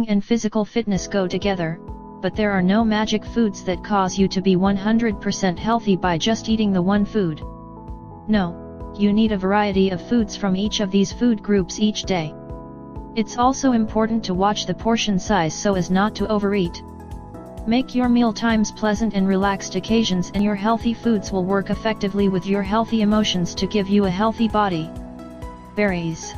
and physical fitness go together, but there are no magic foods that cause you to be 100% healthy by just eating the one food. No, you need a variety of foods from each of these food groups each day. It's also important to watch the portion size so as not to overeat. Make your meal times pleasant and relaxed occasions, and your healthy foods will work effectively with your healthy emotions to give you a healthy body. Berries.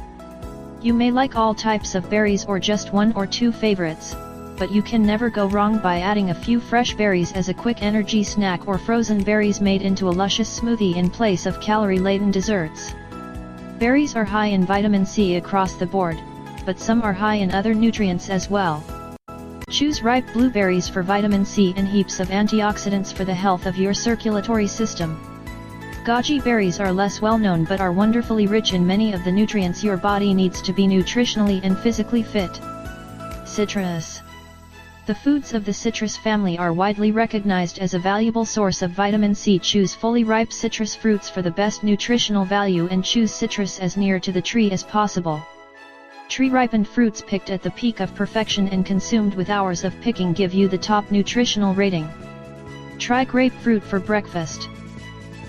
You may like all types of berries or just one or two favorites, but you can never go wrong by adding a few fresh berries as a quick energy snack, or frozen berries made into a luscious smoothie in place of calorie-laden desserts. Berries are high in vitamin C across the board, but some are high in other nutrients as well. Choose ripe blueberries for vitamin C and heaps of antioxidants for the health of your circulatory system. Goji berries are less well known but are wonderfully rich in many of the nutrients your body needs to be nutritionally and physically fit. Citrus. The foods of the citrus family are widely recognized as a valuable source of vitamin C. Choose fully ripe citrus fruits for the best nutritional value, and choose citrus as near to the tree as possible. Tree-ripened fruits picked at the peak of perfection and consumed with hours of picking give you the top nutritional rating. Try grapefruit for breakfast.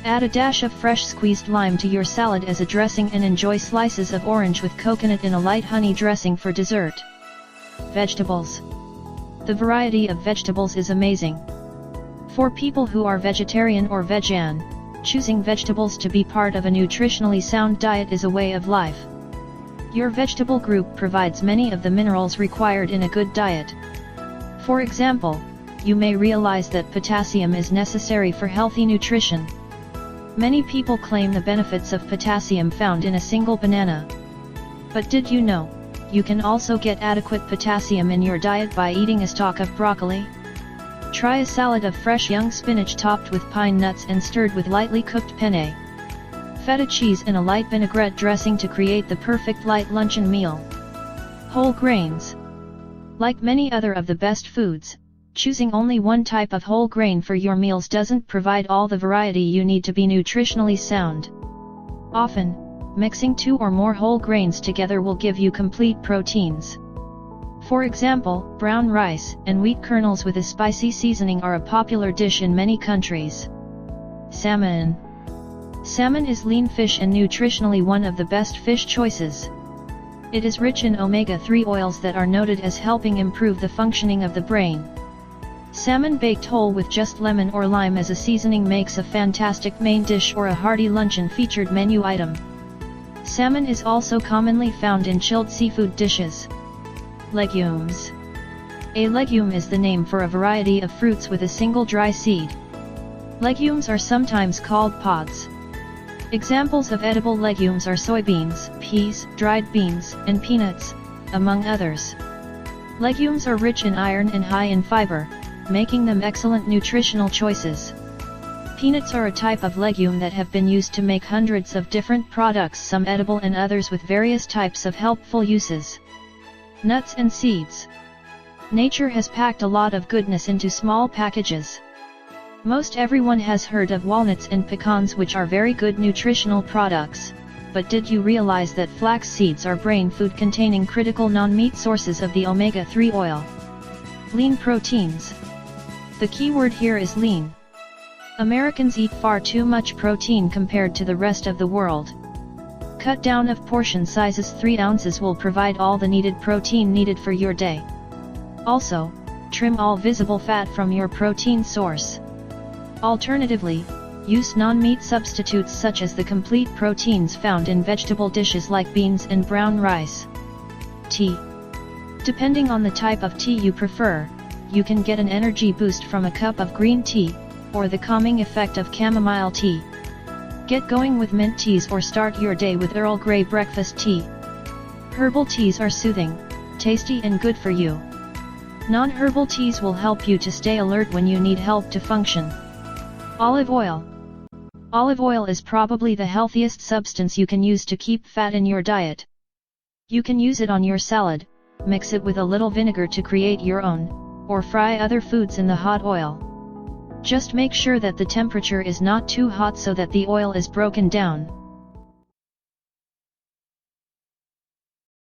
Add a dash of fresh squeezed lime to your salad as a dressing, and enjoy slices of orange with coconut in a light honey dressing for dessert. Vegetables. The variety of vegetables is amazing. For people who are vegetarian or vegan, choosing vegetables to be part of a nutritionally sound diet is a way of life. Your vegetable group provides many of the minerals required in a good diet. For example, you may realize that potassium is necessary for healthy nutrition. Many people claim the benefits of potassium found in a single banana. But did you know, you can also get adequate potassium in your diet by eating a stalk of broccoli? Try a salad of fresh young spinach topped with pine nuts and stirred with lightly cooked penne. Feta cheese and a light vinaigrette dressing to create the perfect light luncheon meal. Whole grains. Like many other of the best foods, choosing only one type of whole grain for your meals doesn't provide all the variety you need to be nutritionally sound. Often, mixing two or more whole grains together will give you complete proteins. For example, brown rice and wheat kernels with a spicy seasoning are a popular dish in many countries. Salmon. Salmon is lean fish and nutritionally one of the best fish choices. It is rich in omega-3 oils that are noted as helping improve the functioning of the brain. Salmon baked whole with just lemon or lime as a seasoning makes a fantastic main dish or a hearty luncheon featured menu item. Salmon is also commonly found in chilled seafood dishes. Legumes. A legume is the name for a variety of fruits with a single dry seed. Legumes are sometimes called pods. Examples of edible legumes are soybeans, peas, dried beans, and peanuts, among others. Legumes are rich in iron and high in fiber, making them excellent nutritional choices. Peanuts are a type of legume that have been used to make hundreds of different products, some edible and others with various types of helpful uses. Nuts and seeds. Nature has packed a lot of goodness into small packages. Most everyone has heard of walnuts and pecans, which are very good nutritional products, but did you realize that flax seeds are brain food containing critical non-meat sources of the omega-3 oil? Lean proteins. The key word here is lean. Americans eat far too much protein compared to the rest of the world. Cut down of portion sizes. 3 ounces will provide all the needed protein needed for your day. Also, trim all visible fat from your protein source. Alternatively, use non-meat substitutes such as the complete proteins found in vegetable dishes like beans and brown rice. Tea. Depending on the type of tea you prefer, you can get an energy boost from a cup of green tea, or the calming effect of chamomile tea. Get going with mint teas or start your day with Earl Grey breakfast tea. Herbal teas are soothing, tasty and good for you. Non-herbal teas will help you to stay alert when you need help to function. Olive oil. Olive oil is probably the healthiest substance you can use to keep fat in your diet. You can use it on your salad, mix it with a little vinegar to create your own, or fry other foods in the hot oil. Just make sure that the temperature is not too hot so that the oil is broken down.